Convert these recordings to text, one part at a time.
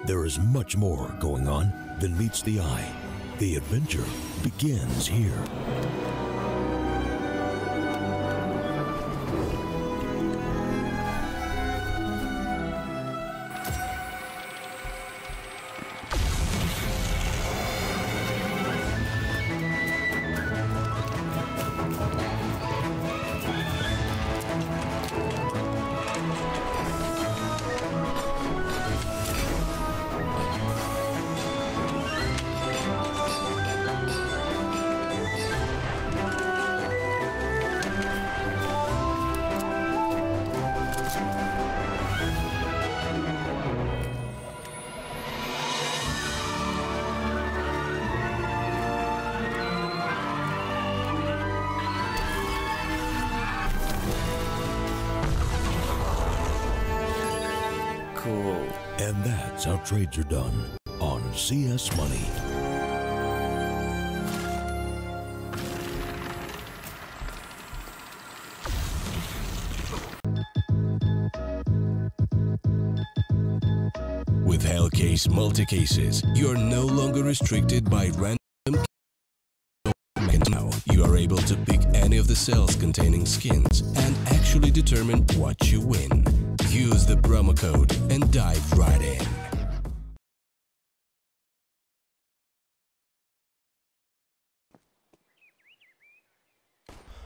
There is much more going on than meets the eye. The adventure begins here. Cool. And that's how trades are done on CS Money. With Hellcase multi-cases, you're no longer restricted by random. Now you are able to pick any of the cells containing skins and actually determine what you win. Use the promo code and dive right in.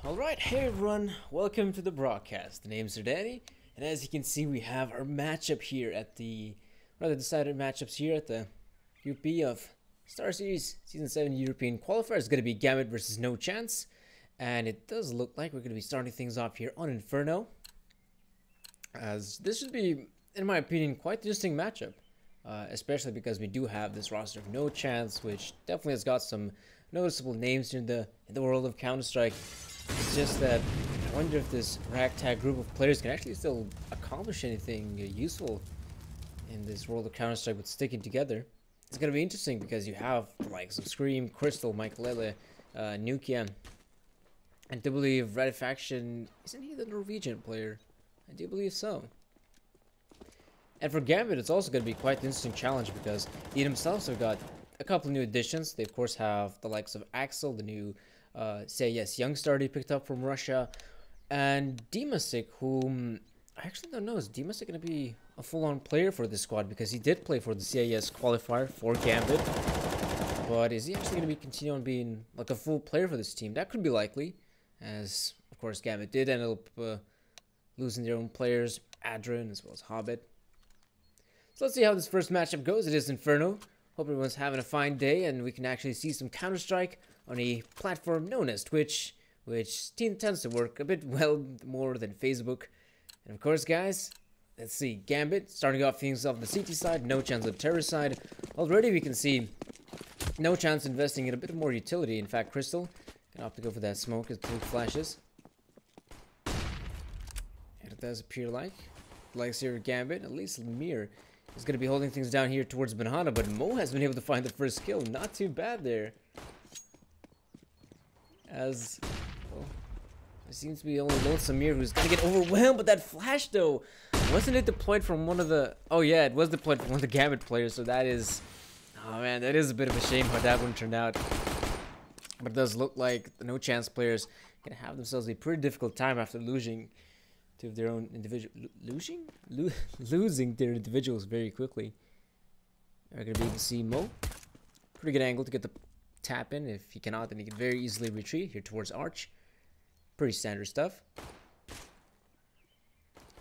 Alright, hey everyone, welcome to the broadcast. The name's Danny, and as you can see, we have our matchup here at the decided matchups here at the Group B of StarSeries Season 7 European Qualifier. It's going to be Gambit versus NoChance, and it does look like we're going to be starting things off here on Inferno, as this should be, in my opinion, quite an interesting matchup, especially because we do have this roster of NoChance, which definitely has got some noticeable names in the world of Counter-Strike. It's just that I wonder if this ragtag group of players can actually still accomplish anything useful in this world of Counter-Strike with sticking together. It's going to be interesting because you have the likes of Scream, Crystal, Michaelele, Nukia, and I believe Red Faction, isn't he the Norwegian player? I do believe so. And for Gambit, it's also going to be quite an interesting challenge because they themselves have got a couple new additions. They of course have the likes of Axel, the new CIS youngster they picked up from Russia, and Demasik, whom I actually don't know, is Demasik going to be a full-on player for this squad, because he did play for the CIS qualifier for Gambit, but is he actually going to be continuing on being like a full player for this team? That could be likely, as of course Gambit did end up losing their own players, Adrian as well as Hobbit. So let's see how this first matchup goes. It is Inferno. Hope everyone's having a fine day and we can actually see some Counter-Strike on a platform known as Twitch, which tends to work a bit well more than Facebook. And of course, guys, let's see. Gambit starting off things off the CT side, NoChance on the terror side. Already we can see NoChance investing in a bit more utility. In fact, Crystal gonna opt to go for that smoke as blue flashes. And it does appear like here Gambit, at least Lemire is going to be holding things down here towards Banana, but Mo has been able to find the first kill. Not too bad there. As, well, it seems to be only lone Samir who's going to get overwhelmed, but that flash though, wasn't it deployed from one of the, oh yeah, it was deployed from one of the Gambit players, so that is, oh man, that is a bit of a shame how that one turned out. But it does look like the NoChance players going to have themselves a pretty difficult time after losing to their own individual, losing their individuals very quickly. We're going to be able to see Mo. Pretty good angle to get the tap in. If he cannot, then he can very easily retreat here towards Arch. Pretty standard stuff.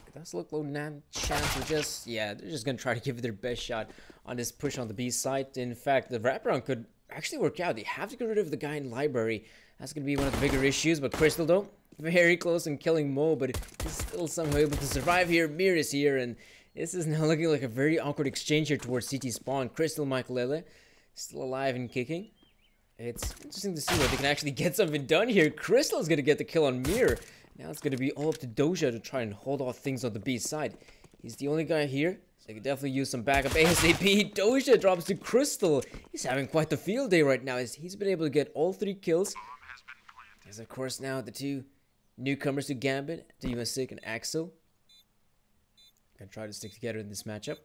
It does look low. NoChance are just, yeah, they're just going to try to give it their best shot on this push on the B side. In fact, the wraparound could actually work out. They have to get rid of the guy in library. That's going to be one of the bigger issues, but Crystal though, very close in killing Mo, but he's still somehow able to survive here. Mir is here, and this is now looking like a very awkward exchange here towards CT spawn. Crystal, Michaelele, still alive and kicking. It's interesting to see that they can actually get something done here. Crystal is going to get the kill on Mir. Now it's going to be all up to Doja to try and hold off things on the B side. He's the only guy here, so he could definitely use some backup ASAP. Doja drops to Crystal. He's having quite the field day right now, as he's been able to get all 3 kills. As of course now the 2 newcomers to Gambit, Demasik and Axel, gonna try to stick together in this matchup.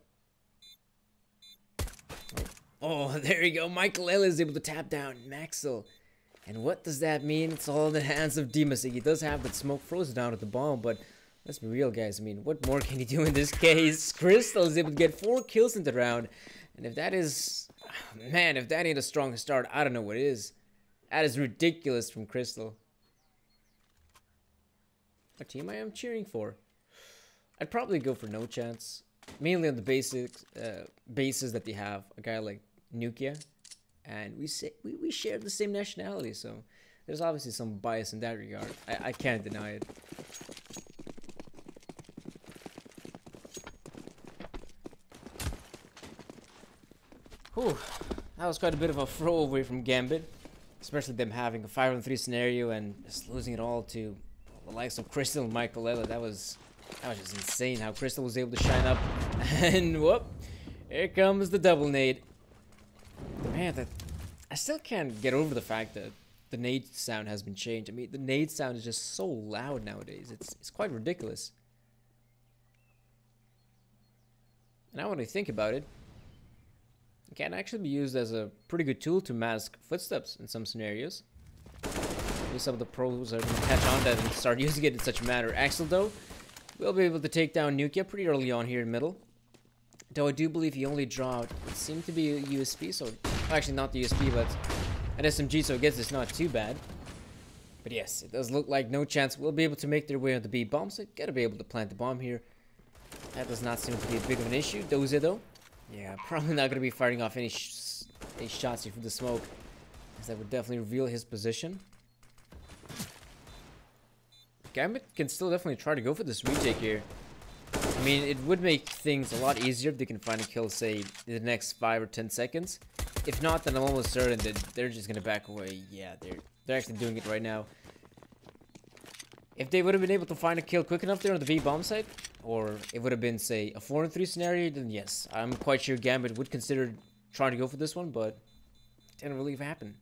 Oh, there you go. Michael is able to tap down Maxel. And what does that mean? It's all in the hands of Demasig. He does have that smoke frozen down at the bomb, but let's be real, guys. I mean, what more can he do in this case? Crystal is able to get 4 kills in the round. And if that is... Man, if that ain't a strong start, I don't know what is. That is ridiculous from Crystal. What team I am cheering for? I'd probably go for NoChance. Mainly on the bases that they have. A guy like Nukia. And we share the same nationality, so there's obviously some bias in that regard. I can't deny it. Whew, that was quite a bit of a throwaway from Gambit. Especially them having a 5-on-3 scenario and just losing it all to the likes of Crystal and Michael. That was just insane how Crystal was able to shine up. And whoop, here comes the double nade. Man, I still can't get over the fact that the nade sound has been changed. I mean, the nade sound is just so loud nowadays. It's quite ridiculous. And now when I think about it, it can actually be used as a pretty good tool to mask footsteps in some scenarios. Maybe some of the pros are going to catch on that and start using it in such a manner. Axel, though, will be able to take down Nukia pretty early on here in middle. Though I do believe he only dropped, it seemed to be a USP, so... Actually, not the USP, but an SMG, so I guess it's not too bad. But yes, it does look like NoChance will be able to make their way on the B bomb, so gotta be able to plant the bomb here. That does not seem to be a big of an issue. Doze, though. Yeah, probably not gonna be firing off any shots here from the smoke, as that would definitely reveal his position. Gambit can still definitely try to go for this retake here. I mean, it would make things a lot easier if they can find a kill, say, in the next 5 or 10 seconds. If not, then I'm almost certain that they're just gonna back away. Yeah, they're actually doing it right now. If they would have been able to find a kill quick enough there on the V bomb site, or it would have been, say, a 4-on-3 scenario, then yes, I'm quite sure Gambit would consider trying to go for this one, but it didn't really happen.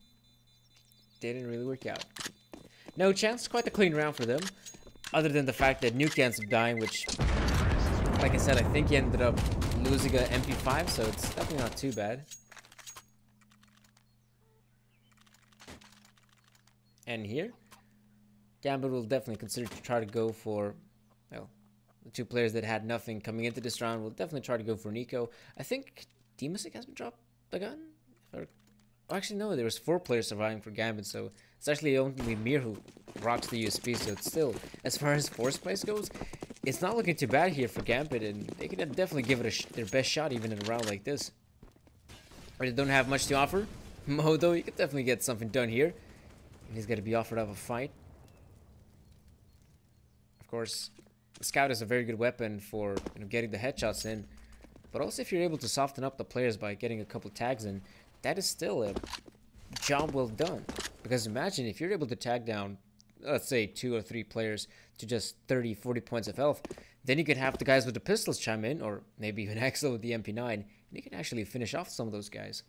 Didn't really work out. NoChance, quite a clean round for them, other than the fact that Nuke ends up dying, which, like I said, I think he ended up losing a MP5, so it's definitely not too bad. And here, Gambit will definitely consider to try to go for, well, the 2 players that had nothing coming into this round will definitely try to go for Nico. I think Demasig has been dropped the gun. Actually, no, there was 4 players surviving for Gambit, so it's actually only Mir who rocks the USP, so it's still, as far as 4th place goes, it's not looking too bad here for Gambit, and they can definitely give it their best shot even in a round like this. Or they don't have much to offer. Mo, though, you could definitely get something done here. He's going to be offered up a fight. Of course, the Scout is a very good weapon for getting the headshots in. But also if you're able to soften up the players by getting a couple tags in, that is still a job well done. Because imagine if you're able to tag down, let's say 2 or 3 players to just 30, 40 points of health, then you could have the guys with the pistols chime in, or maybe even Axel with the MP9, and you can actually finish off some of those guys.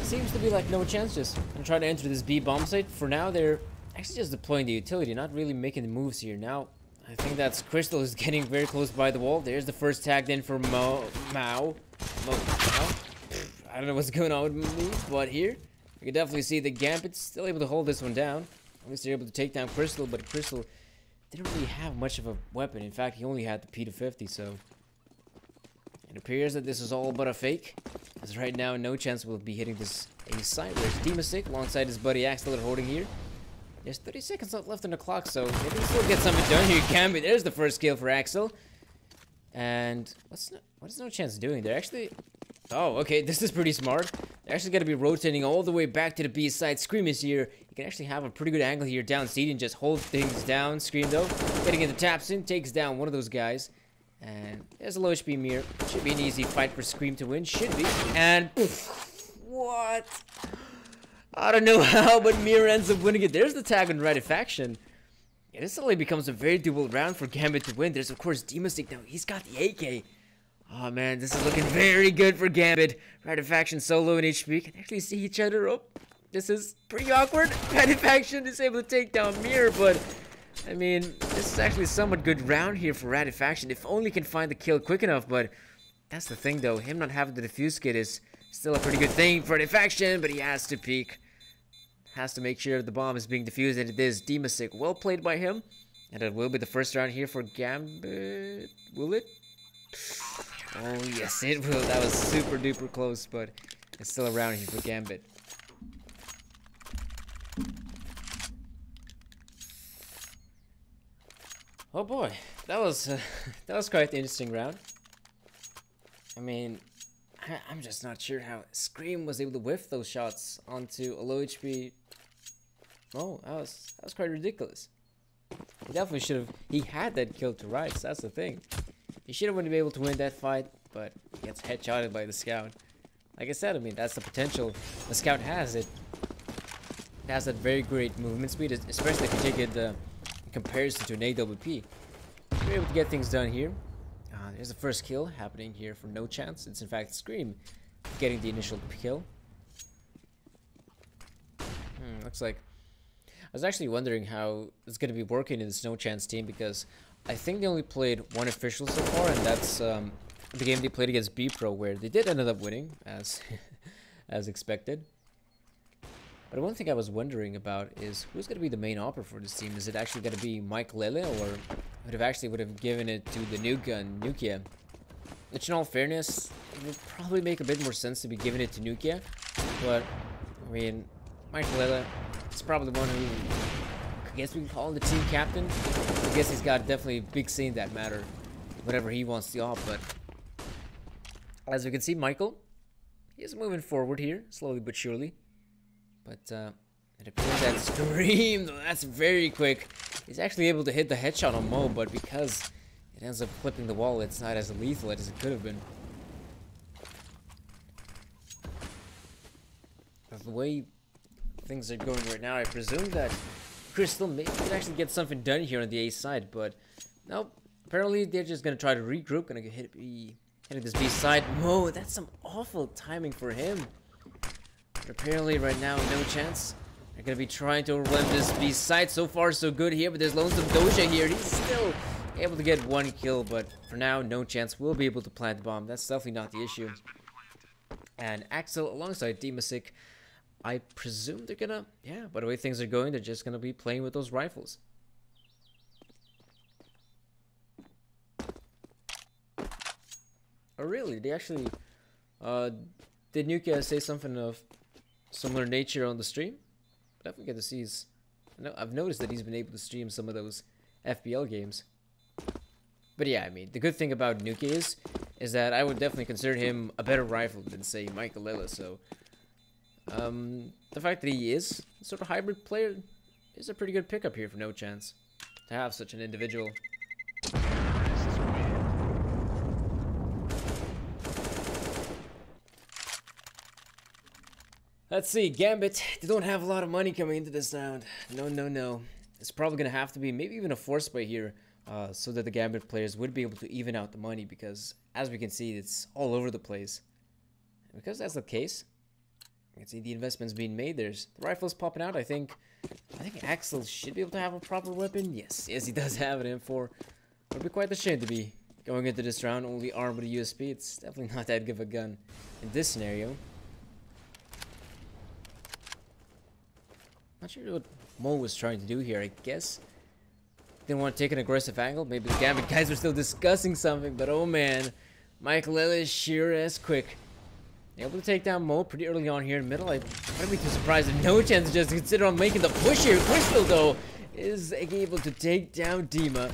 Seems to be like NoChance just gonna try to enter this B bomb site. For now, they're actually just deploying the utility, not really making the moves here. Now, I think that's Crystal is getting very close by the wall. There's the first tagged in for Mao. I don't know what's going on with me, but here, you can definitely see the Gambit's still able to hold this one down. At least they're able to take down Crystal, but Crystal didn't really have much of a weapon. In fact, he only had the P250, so it appears that this is all but a fake. As right now, NoChance will be hitting this A site. Where's Demasig alongside his buddy Axel holding here. There's 30 seconds left on the clock, so maybe we still get something done here. Gambit, there's the first kill for Axel. And what is NoChance doing? They're actually... Oh, okay, this is pretty smart. They're actually going to be rotating all the way back to the B side. Scream is here. You can actually have a pretty good angle here down seat and just hold things down. Scream, though, getting into taps in, takes down one of those guys. And there's a low HP Mir. Should be an easy fight for Scream to win. Should be. And poof, what? I don't know how, but Mir ends up winning it. There's the tag on Ratifaction. Yeah, this suddenly becomes a very doable round for Gambit to win. There's, of course, Demasig now. He's got the AK. Oh, man, this is looking very good for Gambit. Ratifaction solo in HP. Can actually see each other. Oh, this is pretty awkward. Ratifaction is able to take down Mir, but I mean, this is actually a somewhat good round here for Ratifaction. If only can find the kill quick enough, but that's the thing though. Him not having the defuse kit is still a pretty good thing for Ratifaction, but he has to peek. Has to make sure the bomb is being defused, and it is. Demasic, well played by him. And it will be the first round here for Gambit. Will it? Oh, yes, it will. That was super duper close, but it's still a round here for Gambit. Oh boy, that was quite an interesting round. I mean, I'm just not sure how Scream was able to whiff those shots onto a low HP. Oh, that was quite ridiculous. He definitely should have. He had that kill to rights. That's the thing. He should have been able to win that fight, but he gets headshotted by the scout. Like I said, I mean, that's the potential the scout has. It has that very great movement speed, especially if you take it in comparison to an AWP. You're able to get things done here. There's the first kill happening here for NoChance. It's in fact Scream getting the initial kill. Looks like I was actually wondering how it's going to be working in this NoChance team, because I think they only played one official so far, and that's the game they played against B-Pro, where they did end up winning as as expected. But one thing I was wondering about is who's going to be the main operator for this team. Is it actually going to be Mike Lele, or would have given it to the new gun, Nukia? Which, in all fairness, it would probably make a bit more sense to be giving it to Nukia. But, I mean, Mike Lele is probably the one who, I guess we can call him the team captain. I guess he's got definitely a big say in that matter, whatever he wants to op. But, as we can see, Michael, he is moving forward here, slowly but surely. But it appears that Scream, though, that's very quick. He's actually able to hit the headshot on Mo, but because it ends up clipping the wall, it's not as lethal as it could have been. But the way things are going right now, I presume that Crystal maybe could actually get something done here on the A side, but nope. Apparently they're just gonna try to regroup, gonna hit this B side. Mo, that's some awful timing for him. But apparently right now, NoChance. They're gonna be trying to overwhelm this B side. So far, so good here, but there's Lonesome Doja here. He's still able to get one kill, but for now, NoChance will be able to plant the bomb. That's definitely not the issue. And Axel alongside Demasic, I presume they're gonna, yeah, by the way things are going, they're just gonna be playing with those rifles. Oh really? They actually, did Nukia say something of similar nature on the stream? Definitely get to see his, I've noticed that he's been able to stream some of those FPL games. But yeah, I mean, the good thing about Nukia is that I would definitely consider him a better rifle than, say, Michael Lilla. So, the fact that he is a sort of hybrid player is a pretty good pickup here for NoChance to have such an individual. Let's see, Gambit, they don't have a lot of money coming into this round. No. It's probably going to have to be maybe even a force play here, so that the Gambit players would be able to even out the money, because as we can see, it's all over the place. And because that's the case, you can see the investments being made. There's the rifles popping out. I think Axel should be able to have a proper weapon. Yes, he does have an M4. It would be quite a shame to be going into this round only armed with a USP. It's definitely not that good of a gun in this scenario. Not sure what Mo was trying to do here, I guess. Didn't want to take an aggressive angle. Maybe the Gambit guys are still discussing something, but oh man, Michael is sheer as quick. Able to take down Mo pretty early on here in the middle. I wouldn't be too surprised if NoChance just consider on making the push here. Crystal, though, is able to take down Dima.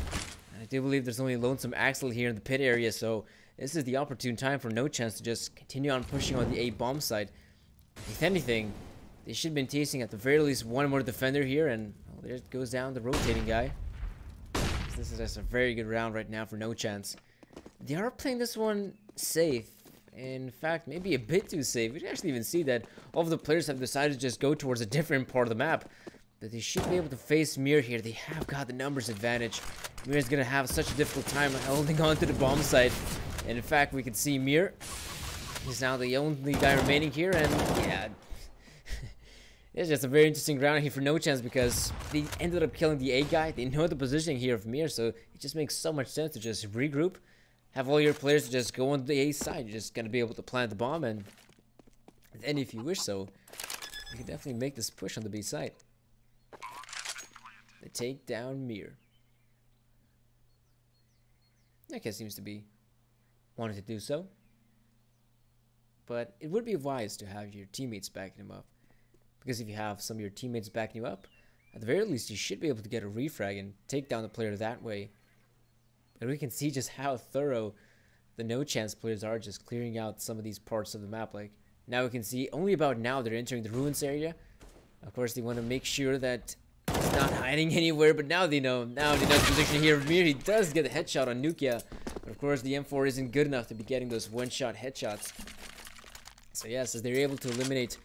I do believe there's only Lonesome Axel here in the pit area, so this is the opportune time for NoChance to just continue on pushing on the A bomb side. If anything, they should have been tasting at the very least one more defender here, and well, there goes down the rotating guy. This is just a very good round right now for NoChance. They are playing this one safe. In fact, maybe a bit too safe. We can actually even see that all of the players have decided to just go towards a different part of the map. But they should be able to face Mir here. They have got the numbers advantage. Mir is going to have such a difficult time holding on to the bomb site. And in fact, we can see Mir. He's now the only guy remaining here, and yeah. It's just a very interesting round here for NoChance because they ended up killing the A guy. They know the positioning here of Mir, so it just makes so much sense to just regroup. Have all your players just go on the A side. You're just gonna be able to plant the bomb, and then if you wish so, you can definitely make this push on the B side. They take down Mir. NoChance seems to be wanting to do so. But it would be wise to have your teammates backing him up. Because if you have some of your teammates backing you up, at the very least you should be able to get a refrag and take down the player that way. And we can see just how thorough the NoChance players are, just clearing out some of these parts of the map. Like now we can see only about now they're entering the ruins area. Of course they want to make sure that he's not hiding anywhere, but now they know. Now they know the position here of Mir. He does get a headshot on Nukia. But of course the M4 isn't good enough to be getting those one-shot headshots. So yes, as they're able to eliminate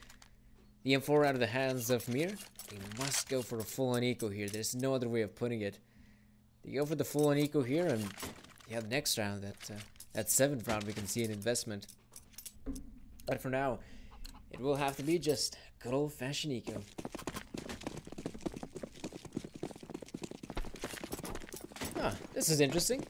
the M4 out of the hands of Mir, they must go for a full-on eco here. There's no other way of putting it. They go for the full-on eco here, and yeah, the next round, that 7th round, we can see an investment. But for now, it will have to be just good old-fashioned eco. This is interesting.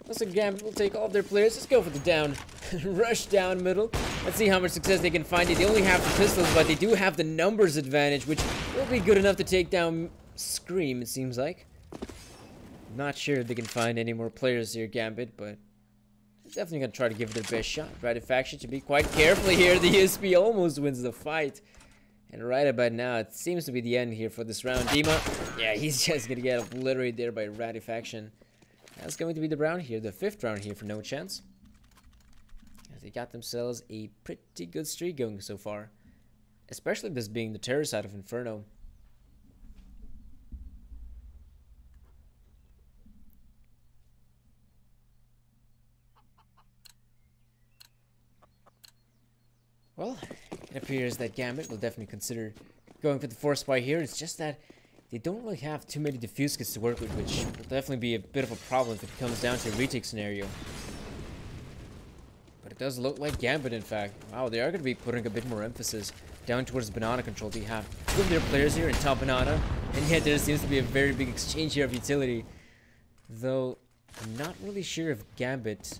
Looks like Gambit will take all of their players. Let's go for the down. Rush down middle. Let's see how much success they can find. They only have the pistols, but they do have the numbers advantage, which will be good enough to take down Scream, it seems like. Not sure if they can find any more players here, Gambit, but they're definitely going to try to give it their best shot. Faction should be quite careful here. The ESP almost wins the fight. And right about now, it seems to be the end here for this round. Dima, yeah, he's just going to get obliterated there by Faction. That's going to be the round here, the 5th round here for NoChance. They got themselves a pretty good streak going so far. Especially this being the terror side of Inferno. Well, it appears that Gambit will definitely consider going for the 4th spy here. It's just that they don't really have too many diffuse kits to work with, which will definitely be a bit of a problem if it comes down to a retake scenario. But it does look like Gambit, in fact. Wow, they are going to be putting a bit more emphasis down towards banana control. They have 2 of their players here in top banana, and yet there seems to be a very big exchange here of utility. Though, I'm not really sure if Gambit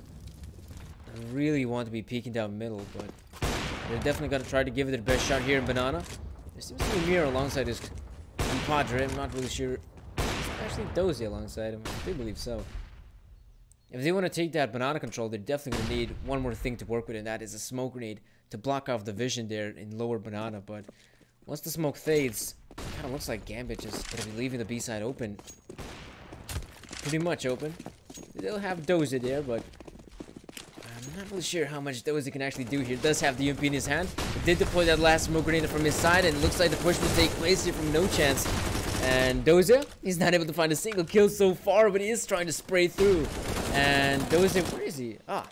really want to be peeking down middle, but they're definitely going to try to give it their best shot here in banana. There seems to be a Mir alongside his compadre. I'm not really sure. There's actually Dozy alongside him. I do believe so. If they want to take that banana control, they're definitely going to need one more thing to work with, and that is a smoke grenade to block off the vision there in lower banana. But once the smoke fades, it kind of looks like Gambit just going to be leaving the B side open. Pretty much open. They'll have Dozy there, but I'm not really sure how much Dozy can actually do here. Does have the UMP in his hand. He did deploy that last smoke grenade from his side, and it looks like the push will take place here from NoChance. And Dozy, he's not able to find a single kill so far, but he is trying to spray through. And Dozy, where is he? Ah,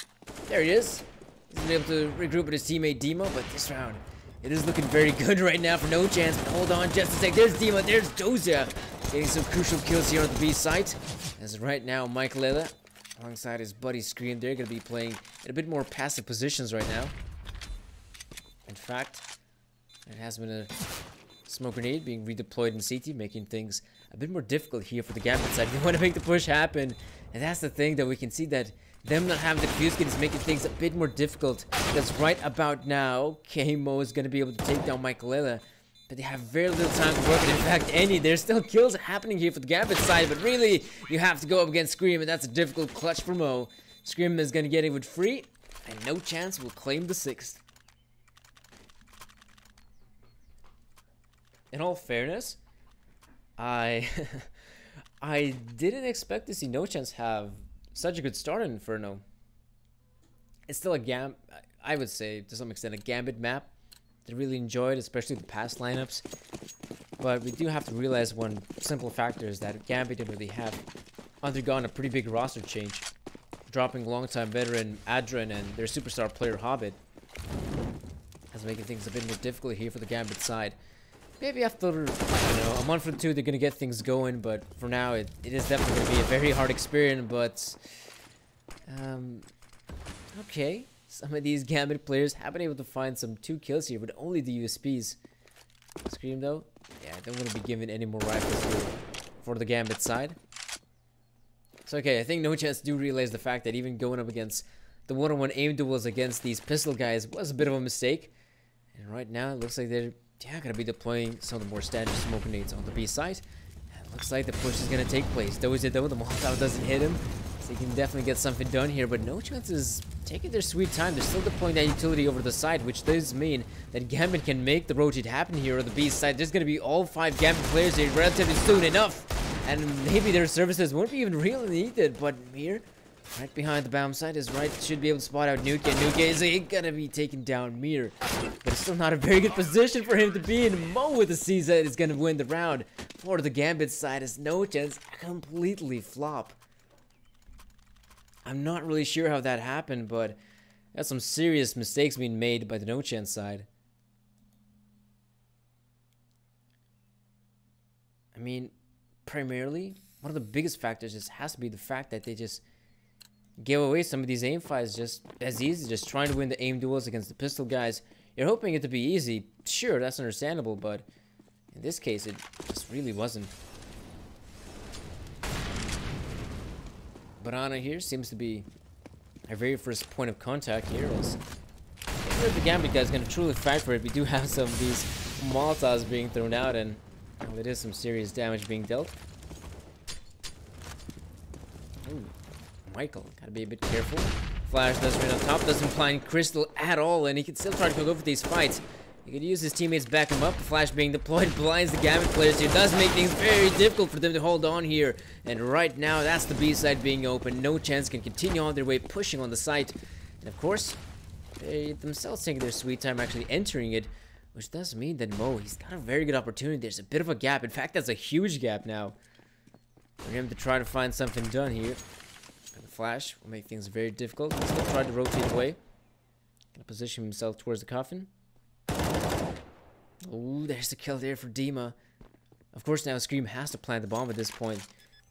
there he is. He's been able to regroup with his teammate Dima, but this round, it is looking very good right now for NoChance. But hold on just a sec. There's Dima, there's Dozy. Getting some crucial kills here on the B site. As right now, Michaela, alongside his buddy Scream, they're going to be playing in a bit more passive positions right now. In fact, it has been a smoke grenade being redeployed in CT, making things a bit more difficult here for the Gambit side. They want to make the push happen, and that's the thing that we can see, that them not having the fuse kit is making things a bit more difficult, because right about now, KMO is going to be able to take down Michaela, but they have very little time to work. And in fact, there's still kills happening here for the Gambit side, but really, you have to go up against Scream, and that's a difficult clutch for Mo. Scream is going to get it with free, and NoChance will claim the 6th. In all fairness, I didn't expect to see NoChance have such a good start in Inferno. It's still I would say to some extent a Gambit map that I really enjoyed, especially the past lineups. But we do have to realize one simple factor is that Gambit didn't really have undergone a pretty big roster change, dropping longtime veteran Adrian and their superstar player Hobbit. That's making things a bit more difficult here for the Gambit side. Maybe after, I don't know, a month or two, they're going to get things going, but for now, it is definitely going to be a very hard experience, but, okay. Some of these Gambit players have been able to find some 2 kills here with only the USPs. Scream though, yeah, I don't want to be given any more rifles here for the Gambit side. So okay, I think NoChance do realize the fact that even going up against the one-on-one aim duels against these pistol guys was a bit of a mistake. And right now it looks like they're gonna be deploying some of the more standard smoke grenades on the B side. And it looks like the push is gonna take place. Though the Molotov doesn't hit him, so he can definitely get something done here. But NoChance is taking their sweet time. They're still deploying that utility over the side, which does mean that Gambit can make the rotate happen here on the B side. There's gonna be all 5 Gambit players here relatively soon enough. And maybe their services won't be even really needed, but Mir, right behind the bomb site, is right, should be able to spot out Nuke, and Nuke is gonna be taking down Mir. But it's still not a very good position for him to be in. Mo with the CZ is gonna win the round for the Gambit side, as NoChance completely flop. I'm not really sure how that happened, but that's some serious mistakes being made by the NoChance side. I mean, primarily, one of the biggest factors just has to be the fact that they just give away some of these aim fights just as easy, just trying to win the aim duels against the pistol guys. You're hoping it to be easy. Sure, that's understandable, but in this case, it just really wasn't. Banana here seems to be our very first point of contact here. As if the Gambit guy is going to truly fight for it, we do have some of these Molotovs being thrown out, and well, there is some serious damage being dealt. Ooh, Michael, gotta be a bit careful. Flash does right on top, doesn't blind Crystal at all, and he can still try to go for these fights. He could use his teammates to back him up. Flash being deployed blinds the Gambit players here. Does make things very difficult for them to hold on here. And right now, that's the B side being open. NoChance can continue on their way, pushing on the site. And of course, they themselves taking their sweet time actually entering it, which does mean that Mo, he's got a very good opportunity. There's a bit of a gap. In fact, that's a huge gap now for him to try to find something done here. And the Flash will make things very difficult. He's going to try to rotate away. Gonna position himself towards the coffin. Oh, there's the kill there for Dima. Of course, now Scream has to plant the bomb at this point.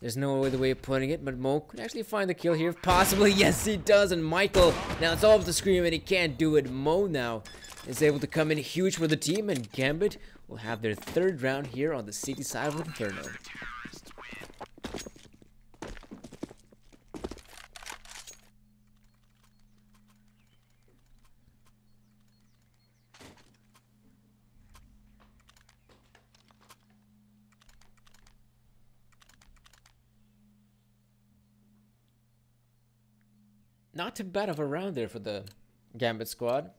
There's no other way of putting it, but Mo could actually find the kill here. Possibly, yes, he does. And Michael, now it's all up to Scream, and he can't do it. Mo now is able to come in huge for the team, and Gambit will have their 3rd round here on the city side of Inferno. Not too bad of a round there for the Gambit squad.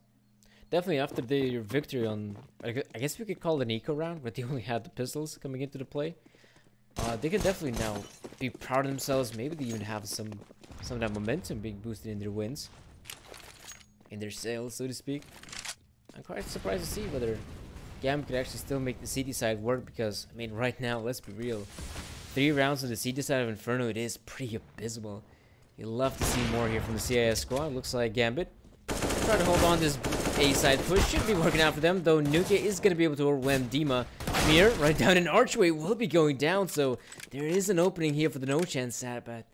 Definitely after their victory on, I guess we could call it an eco round, but they only had the pistols coming into the play. They can definitely now be proud of themselves. Maybe they even have some of that momentum being boosted in their wins, in their sales, so to speak. I'm quite surprised to see whether Gambit could actually still make the city side work, because, I mean, right now, let's be real. 3 rounds on the city side of Inferno, it is pretty abysmal. You'd love to see more here from the CIS squad. Looks like Gambit trying to hold on to this A side push. Should be working out for them, though Nuke is going to be able to overwhelm Dima. Mir, right down an archway, will be going down, so there is an opening here for the NoChance side, but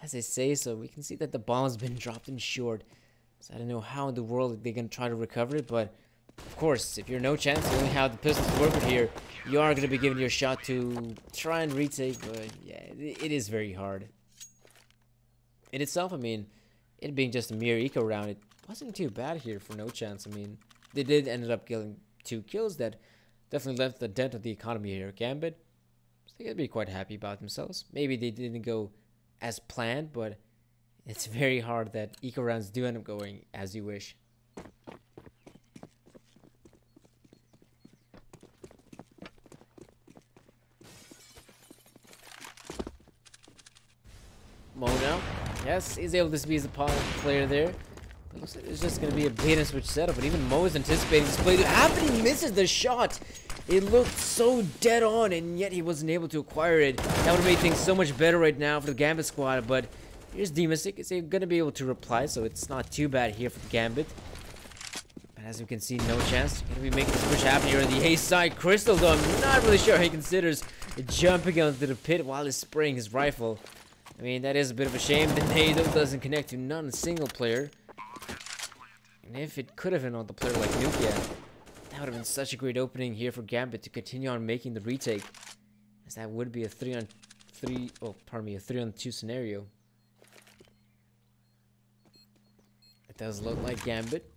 as I say so, we can see that the bomb has been dropped in short. So I don't know how in the world they're going to try to recover it, but of course, if you're NoChance, you only have the pistols to work with here, you are going to be given your shot to try and retake, but yeah, it is very hard. In itself, I mean, it being just a mere eco round, it wasn't too bad here for NoChance. I mean, they did end up killing 2 kills that definitely left a dent on the economy here. Gambit, so they gotta be quite happy about themselves. Maybe they didn't go as planned, but it's very hard that eco rounds do end up going as you wish. Mo now. Yes, he's able to be the player there. But looks like it's just going to be a bait and switch setup. But even Mo is anticipating this play to happen. He misses the shot. It looked so dead on, and yet he wasn't able to acquire it. That would have made things so much better right now for the Gambit squad. But here's Demastic. Is going to be able to reply, so it's not too bad here for the Gambit. But as you can see, NoChance going to be making this push happen here on the A side. Crystal, though, I'm not really sure how he considers jumping onto the pit while he's spraying his rifle. I mean, that is a bit of a shame. The NATO doesn't connect to not a single player. And if it could have been on the player like Nuke, That would have been such a great opening here for Gambit to continue on making the retake, as that would be a 3-on-3, oh, pardon me, a 3-on-2 scenario. It does look like Gambit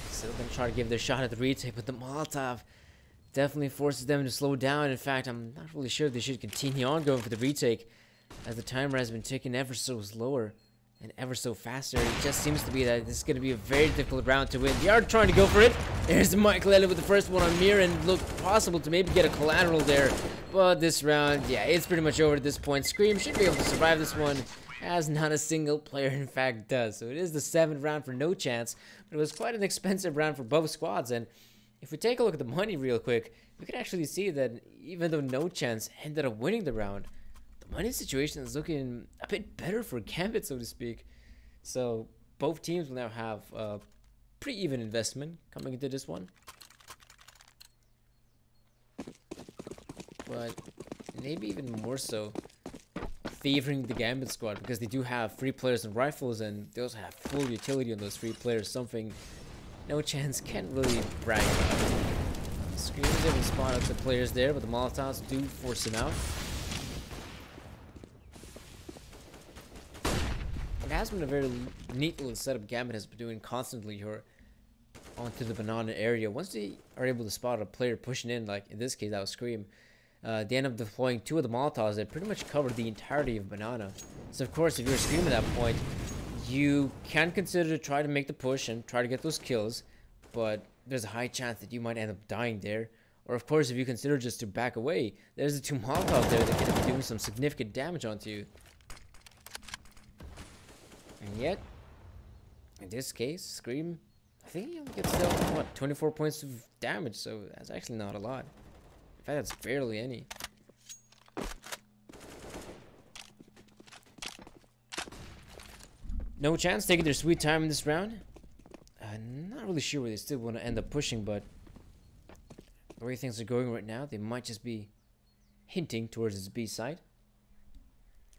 still gonna try to give their shot at the retake, but the Molotov definitely forces them to slow down. In fact, I'm not really sure if they should continue on going for the retake, as the timer has been ticking ever so slower and ever so faster. It just seems to be that this is going to be a very difficult round to win. They are trying to go for it. There's Michael Elliott with the first one on Mir, and look possible to maybe get a collateral there. But this round, yeah, it's pretty much over at this point. Scream should be able to survive this one, as not a single player in fact does. So it is the 7th round for NoChance, but it was quite an expensive round for both squads. And if we take a look at the money real quick, we can actually see that even though NoChance ended up winning the round, the money situation is looking a bit better for Gambit, so to speak. So both teams will now have a pretty even investment coming into this one. But maybe even more so favoring the Gambit squad, because they do have 3 players and rifles, and they also have full utility on those 3 players, something NoChance can't really brag about. Scream is able to spot out the players there, but the Molotovs do force him out. It has been a very neat little setup Gambit has been doing constantly here onto the banana area. Once they are able to spot a player pushing in, like in this case that was Scream, they end up deploying 2 of the Molotovs that pretty much covered the entirety of banana. So of course, if you're Scream at that point, you can consider to try to make the push and try to get those kills, but there's a high chance that you might end up dying there. Or of course, if you consider just to back away, there's the 2 Molotovs there that can be doing some significant damage onto you. And yet, in this case, Scream, I think he only gets dealt, what, 24 points of damage, so that's actually not a lot. In fact, that's barely any. NoChance taking their sweet time in this round. Not really sure where they still want to end up pushing, but the way things are going right now, they might just be hinting towards its B side.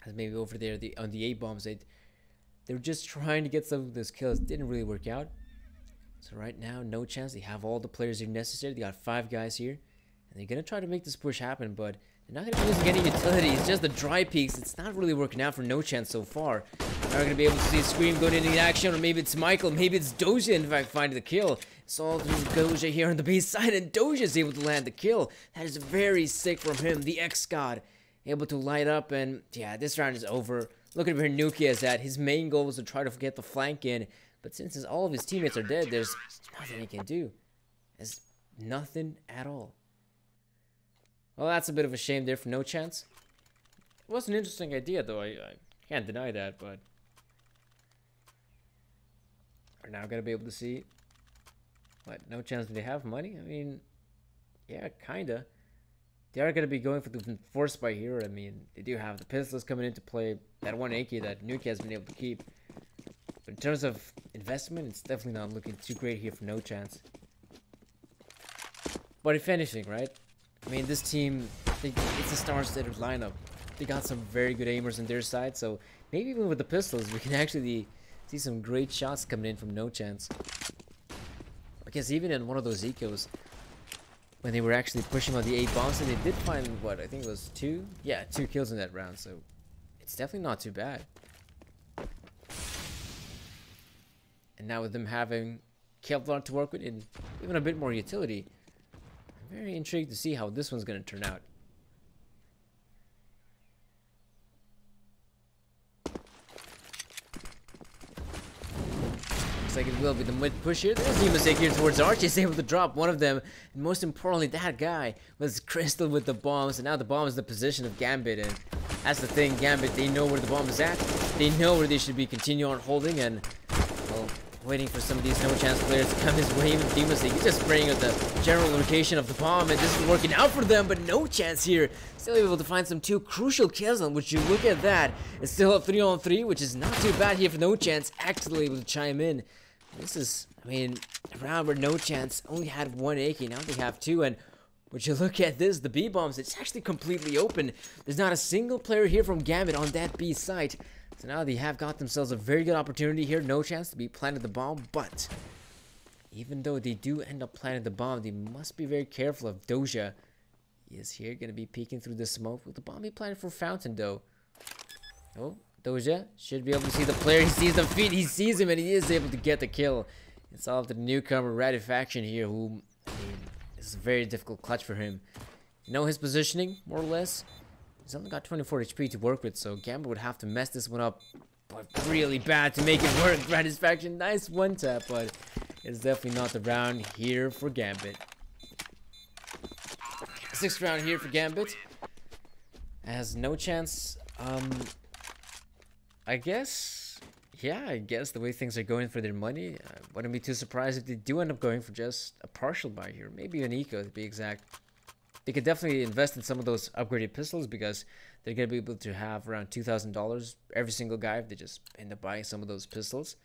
As maybe over there on the A bombs, they were just trying to get some of those kills. Didn't really work out. So right now, NoChance. They have all the players here necessary. They got 5 guys here, and they're gonna try to make this push happen, but they're not gonna be using any utility. It's just the dry peaks. It's not really working out for NoChance so far. They're not gonna be able to see Scream going into the action, or maybe it's Michael, maybe it's Doja in fact finding the kill. It's all through Doja here on the B side, and Doja is able to land the kill. That is very sick from him, the X-God, able to light up, and yeah, this round is over. Look at where Nuki is at. His main goal was to try to get the flank in, but since all of his teammates are dead, there's nothing he can do. There's nothing at all. Well, that's a bit of a shame there for NoChance. It was an interesting idea, though. I can't deny that, but we're now gonna be able to see what NoChance. Do they have money? I mean, yeah, kinda. They are going to be going for the force by here. I mean, they do have the pistols coming into play. That 1 AK that Nuki has been able to keep. But in terms of investment, it's definitely not looking too great here for NoChance. But if anything, right? I mean, this team, it's a star-studded lineup. They got some very good aimers on their side. So maybe even with the pistols, we can actually see some great shots coming in from NoChance. Because even in one of those ecos, when they were actually pushing on the 8 bombs, and they did find, what, I think it was 2? Yeah, 2 kills in that round, so it's definitely not too bad. And now with them having Kevlar to work with and even a bit more utility, I'm very intrigued to see how this one's going to turn out. Looks like it will be the mid push here. There's a mistake here towards Archie. He's able to drop one of them. And most importantly, that guy was Crystal with the bombs. And now the bomb is the position of Gambit. And that's the thing, Gambit, they know where the bomb is at. They know where they should be continuing on holding. And, well, waiting for some of these NoChance players to come his way. Even Demon's he's just spraying at the general location of the bomb. And this is working out for them. But NoChance here. Still able to find some 2 crucial kills on which you look at that. It's still a 3-on-3, which is not too bad here for NoChance. Actually able to chime in. This is, I mean, a round where NoChance only had 1 AK, now they have 2, and would you look at this, the B bombs, it's actually completely open. There's not a single player here from Gambit on that B site. So now they have got themselves a very good opportunity here, NoChance to be planted the bomb, but even though they do end up planting the bomb, they must be very careful of Doja. He is here going to be peeking through the smoke. Will the bomb be planted for Fountain, though? Oh, Doja should be able to see the player. He sees the feet. He sees him, and he is able to get the kill. It's all up to the newcomer Ratifaction here, who, I mean, this is a very difficult clutch for him. You know his positioning, more or less? He's only got 24 HP to work with, so Gambit would have to mess this one up, but really bad to make it work. Ratifaction, nice one tap, but it's definitely not the round here for Gambit. 6th round here for Gambit. Has NoChance. I guess the way things are going for their money, I wouldn't be too surprised if they do end up going for just a partial buy here. Maybe an eco to be exact. They could definitely invest in some of those upgraded pistols because they're going to be able to have around $2,000 every single guy if they just end up buying some of those pistols.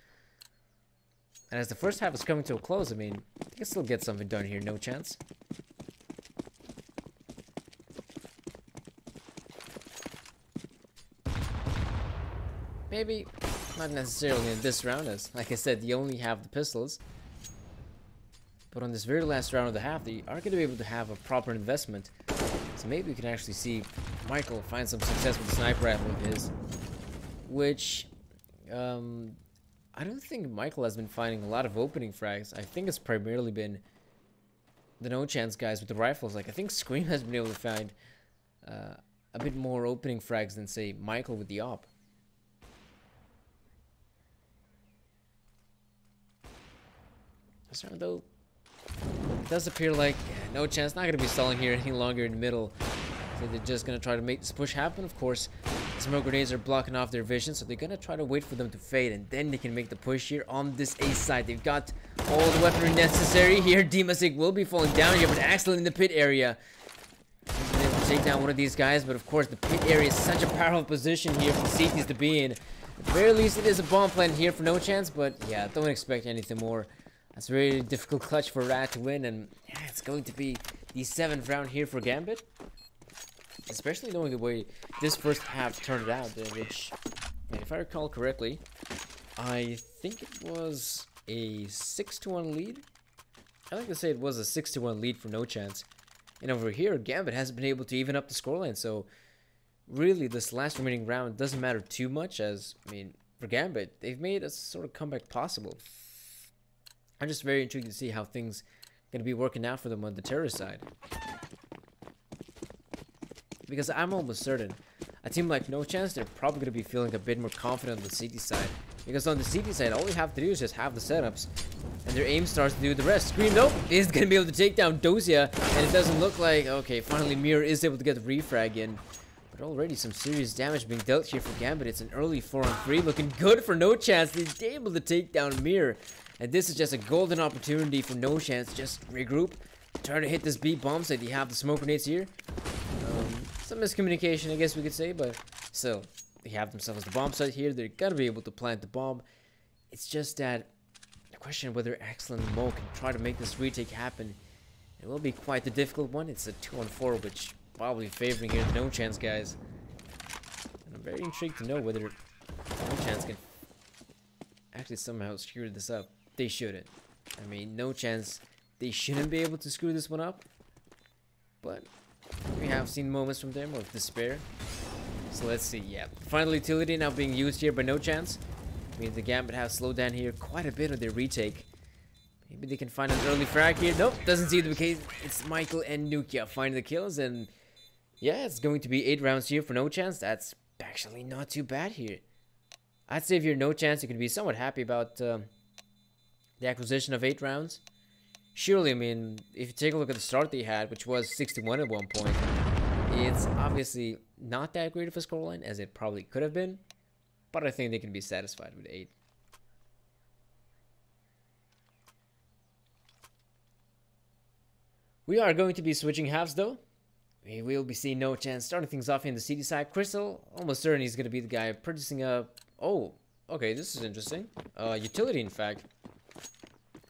And as the first half is coming to a close, I mean, they can still get something done here, NoChance. Maybe not necessarily in this round, as like I said, you only have the pistols. But on this very last round of the half, they are going to be able to have a proper investment. So maybe we can actually see Michael find some success with the sniper rifle of his. Which, I don't think Michael has been finding a lot of opening frags. I think it's primarily been the NoChance guys with the rifles. Like, I think Scream has been able to find a bit more opening frags than, say, Michael with the op. Though it does appear like NoChance not going to be stalling here any longer in the middle, so they're just going to try to make this push happen. Of course, smoke grenades are blocking off their vision, so they're going to try to wait for them to fade, and then they can make the push here on this A side. They've got all the weaponry necessary here. Demasig will be falling down here, but excellent in the pit area. Been able to take down one of these guys, but of course the pit area is such a powerful position here for the CTs to be in. At the very least, it is a bomb plant here for NoChance, but yeah, don't expect anything more. That's a very difficult clutch for Rat to win, and yeah, it's going to be the 7th round here for Gambit. Especially knowing the way this first half turned out, which, if I recall correctly, I think it was a 6-1 lead. I like to say it was a 6-1 lead for NoChance. And over here, Gambit hasn't been able to even up the scoreline, so really this last remaining round doesn't matter too much, as, I mean, for Gambit, they've made a sort of comeback possible. I'm just very intrigued to see how things are going to be working out for them on the terrorist side. Because I'm almost certain a team like NoChance, they're probably going to be feeling a bit more confident on the CT side. Because on the CT side, all you have to do is just have the setups, and their aim starts to do the rest. Scream, nope, is going to be able to take down Dosia, and it doesn't look like, okay, finally Mir is able to get the refrag in. But already some serious damage being dealt here for Gambit. It's an early 4-on-3, looking good for NoChance. They're able to take down Mir. And this is just a golden opportunity for NoChance. Just regroup, try to hit this B bomb site. You have the smoke grenades here. Some miscommunication, I guess we could say, but still, they have themselves the bomb site here. They're gonna be able to plant the bomb. It's just that the question of whether Axel and Mo can try to make this retake happen. It will be quite the difficult one. It's a 2-on-4, which probably favoring here the NoChance guys. And I'm very intrigued to know whether NoChance can actually somehow screw this up. They shouldn't. I mean, NoChance, they shouldn't be able to screw this one up. But we have seen moments from them of despair. So let's see. Yeah, final utility now being used here by NoChance. I mean, the Gambit have slowed down here quite a bit on their retake. Maybe they can find an early frag here. Nope, doesn't seem to be the case. It's Michael and Nukia finding the kills, and yeah, it's going to be 8 rounds here for NoChance. That's actually not too bad here. I'd say if you're NoChance, you can be somewhat happy about the acquisition of 8 rounds. Surely, I mean, if you take a look at the start they had, which was 61 at one point, it's obviously not that great of a scoreline as it probably could have been, but I think they can be satisfied with 8. We are going to be switching halves though. We will be seeing NoChance starting things off in the CD side. Crystal, almost certain he's going to be the guy purchasing a... Oh, okay, this is interesting. Utility, in fact.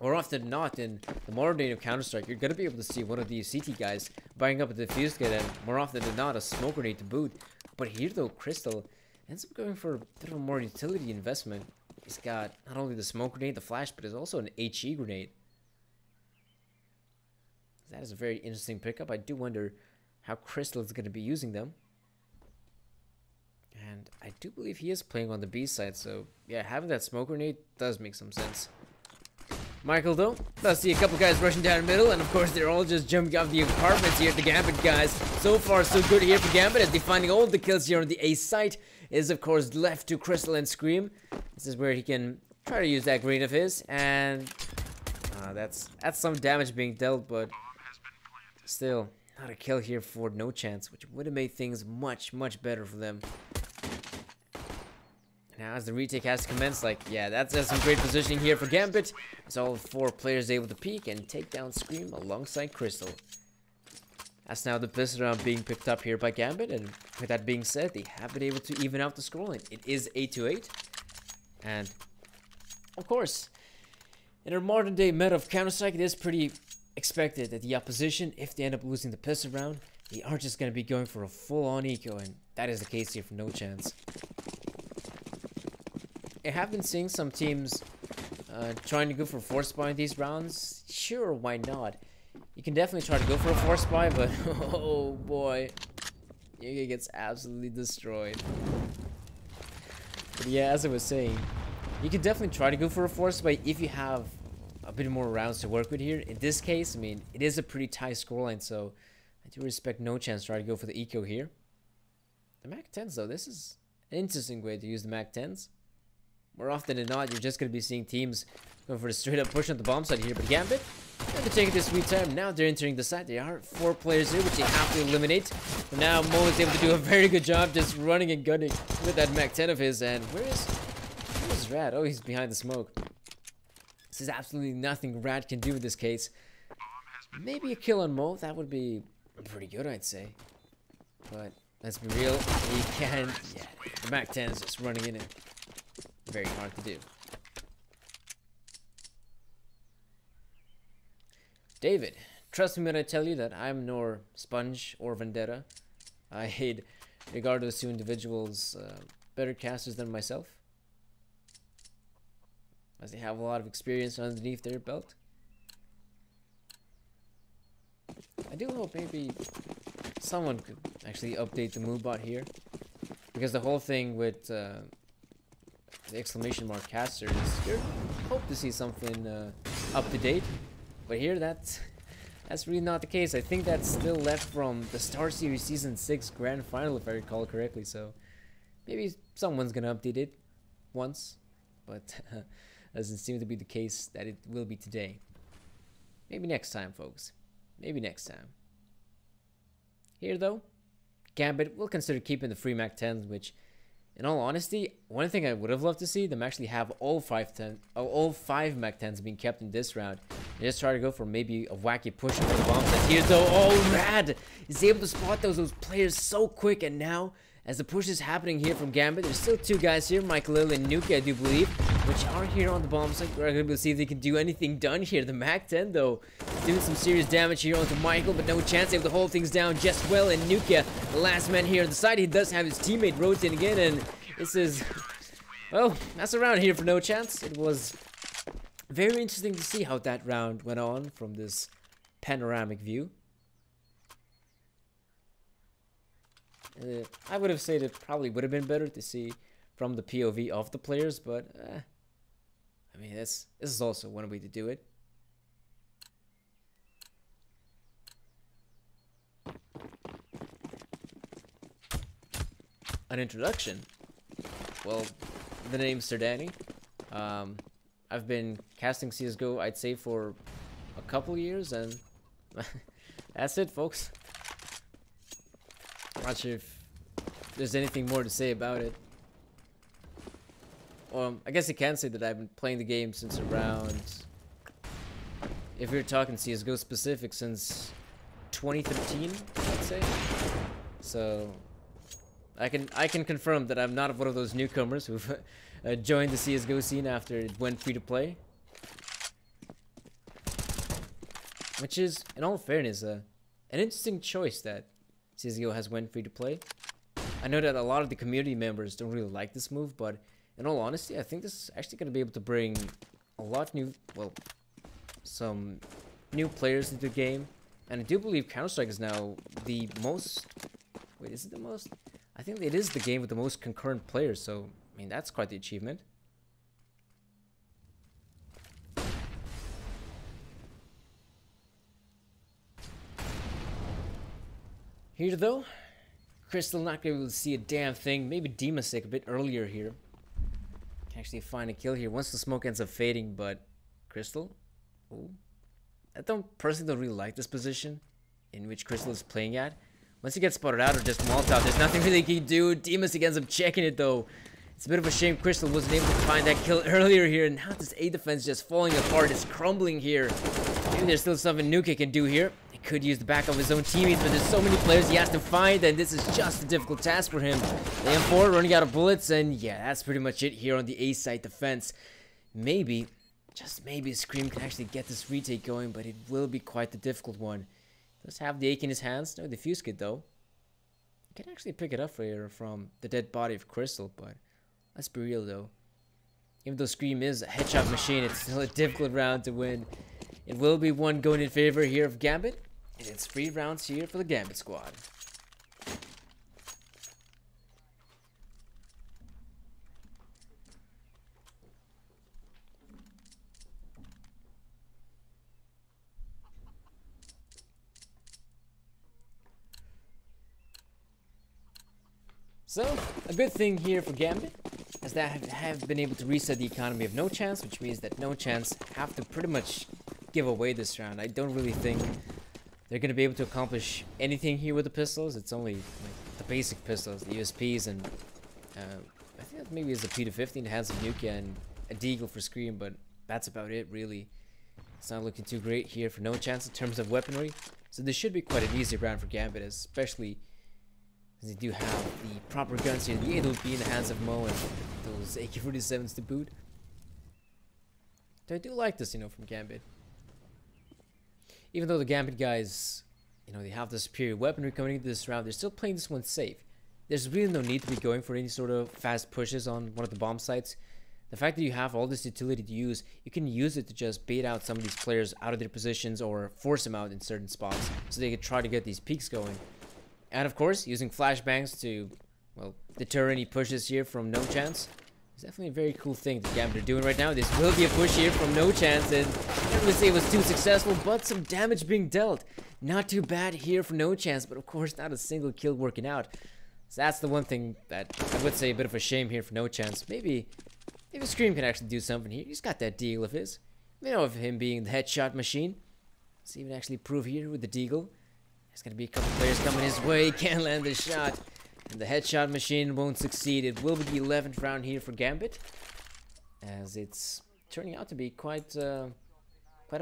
More often than not, in the modern day of Counter-Strike, you're going to be able to see one of these CT guys buying up a defuse kit, and more often than not, a smoke grenade to boot. But here, though, Crystal ends up going for a bit of a more utility investment. He's got not only the smoke grenade, the flash, but there's also an HE grenade. that is a very interesting pickup. I do wonder how Crystal is going to be using them. And I do believe he is playing on the B side, so yeah, having that smoke grenade does make some sense. Michael, though, does see a couple guys rushing down the middle, and of course they're all just jumping off the apartments here at the Gambit guys. So far, so good here for Gambit, as they finding all the kills here on the A site. Is of course left to Crystal and Scream. This is where he can try to use that green of his, and that's some damage being dealt, but still not a kill here for NoChance, which would have made things much better for them. Now as the retake has commenced, like, yeah, that's some great positioning here for Gambit. As all 4 players able to peek and take down Scream alongside Crystal. That's now the pistol round being picked up here by Gambit, and with that being said, they have been able to even out the scoreline. It is 8-8, and of course, in our modern day meta of Counter-Strike, it is pretty expected that the opposition, if they end up losing the pistol round, they are just going to be going for a full-on eco, and that is the case here for NoChance. I have been seeing some teams trying to go for force buy in these rounds. Sure, why not? You can definitely try to go for a force buy, but oh boy, Yuga gets absolutely destroyed. But yeah, as I was saying, you can definitely try to go for a force buy if you have a bit more rounds to work with here. In this case, I mean, it is a pretty tight scoreline, so I do respect NoChance to try to go for the eco here. The Mac 10s though, this is an interesting way to use the Mac 10s. More often than not, you're just going to be seeing teams going for the straight up push on the bomb side here. But Gambit, they're taking this sweet time. Now they're entering the site. There are 4 players here, which they have to eliminate. But now Mo is able to do a very good job just running and gunning with that Mac 10 of his. And where's Rad? Oh, he's behind the smoke. This is absolutely nothing Rad can do in this case. Maybe a kill on Mo. That would be pretty good, I'd say. But let's be real. He can. Yeah, the Mac 10 is just running in it. Very hard to do. David, trust me when I tell you that I'm nor Sponge or Vendetta. I hate regard those 2 individuals better casters than myself, as they have a lot of experience underneath their belt. I do hope maybe someone could actually update the move bot here, because the whole thing with the exclamation mark caster is you hope to see something up to date, but here that's really not the case. I think that's still left from the StarSeries Season 6 Grand Final, if I recall correctly, so maybe someone's gonna update it once, but doesn't seem to be the case that it will be today. Maybe next time, folks. Maybe next time. Here though, Gambit will consider keeping the free Mac 10s, which in all honesty, one thing I would have loved to see them actually have all 5 Mac 10s being kept in this round. And just try to go for maybe a wacky push for the bombs. And here though, oh, Rad is able to spot those players so quick. And now, as the push is happening here from Gambit, there's still 2 guys here, Michael and Nuki, I do believe, which are here on the bomb site. We're going to see if they can do anything done here. The Mac 10 though, doing some serious damage here onto Michael, but NoChance able to hold things down just well. And Nuki, the last man here on the side, he does have his teammate rotating again, and this is, well, that's a round here for NoChance. It was very interesting to see how that round went on from this panoramic view. I would have said it probably would have been better to see from the POV of the players, but I mean, this is also one way to do it. An introduction. Well, the name's Sardani. I've been casting CSGO, I'd say, for a couple years, and that's it, folks. Not sure if there's anything more to say about it. I guess I can say that I've been playing the game since around, if we're talking CSGO specific, since 2013, I'd say. So I can confirm that I'm not one of those newcomers who've joined the CSGO scene after it went free to play. Which is, in all fairness, an interesting choice that CSGO has went free to play. I know that a lot of the community members don't really like this move, but in all honesty, I think this is actually going to be able to bring a lot new, well, some new players into the game. And I do believe Counter-Strike is now the most... Wait, is it the most? I think it is the game with the most concurrent players, so, I mean, that's quite the achievement. Here, though, Crystal not going to be able to see a damn thing. Maybe Demastic a bit earlier here. Can actually find a kill here once the smoke ends up fading, but Crystal? Ooh. I personally don't really like this position in which Crystal is playing at. Once he gets spotted out or just Molotov, there's nothing really he can do. Demastic ends up checking it, though. It's a bit of a shame Crystal wasn't able to find that kill earlier here, and now this A defense just falling apart. It's crumbling here. Maybe there's still something Nuke can do here. He could use the back of his own teammates, but there's so many players he has to find, and this is just a difficult task for him. The M4 running out of bullets, and yeah, that's pretty much it here on the A site defense. Maybe, just maybe, Scream can actually get this retake going, but it will be quite the difficult one. Does have the AK in his hands. No defuse kit, though. He can actually pick it up here from the dead body of Crystal, but let's be real, though. Even though Scream is a headshot machine, it's still a difficult round to win. It will be one going in favor here of Gambit, and it's 3 rounds here for the Gambit squad. So, a good thing here for Gambit is that I have been able to reset the economy of NoChance, which means that NoChance have to pretty much give away this round. I don't really think they're going to be able to accomplish anything here with the pistols. It's only like the basic pistols, the USPs, and I think that maybe is a P250 in the hands of Nuke and a Deagle for Scream, but that's about it, really. It's not looking too great here for NoChance in terms of weaponry. So this should be quite an easy round for Gambit, especially they do have the proper guns here. The 8 be in the hands of Mo and those AK-47s to boot. So I do like this, from Gambit. Even though the Gambit guys, they have the superior weaponry coming into this round, they're still playing this one safe. There's really no need to be going for any sort of fast pushes on one of the bomb sites. The fact that you have all this utility to use, you can use it to just bait out some of these players out of their positions or force them out in certain spots so they can try to get these peaks going. And of course, using flashbangs to, well, deter any pushes here from NoChance. It's definitely a very cool thing that Gambit are doing right now. This will be a push here from NoChance, and I can't really say it was too successful, but some damage being dealt. Not too bad here for NoChance, but of course not a single kill working out. So that's the one thing that I would say a bit of a shame here for NoChance. Maybe Scream can actually do something here. He's got that Deagle of his. Of him being the headshot machine. Let's even actually prove here with the Deagle. There's going to be a couple players coming his way. Can't land the shot. And the headshot machine won't succeed. It will be the 11th round here for Gambit, as it's turning out to be quite a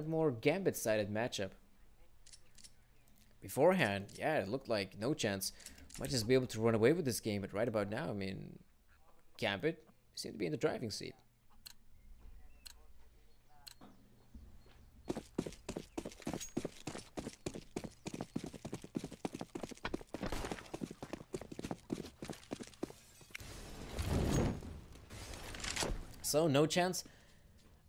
more Gambit-sided matchup. Beforehand, yeah, it looked like NoChance might just be able to run away with this game, but right about now, I mean, Gambit seem to be in the driving seat. So, NoChance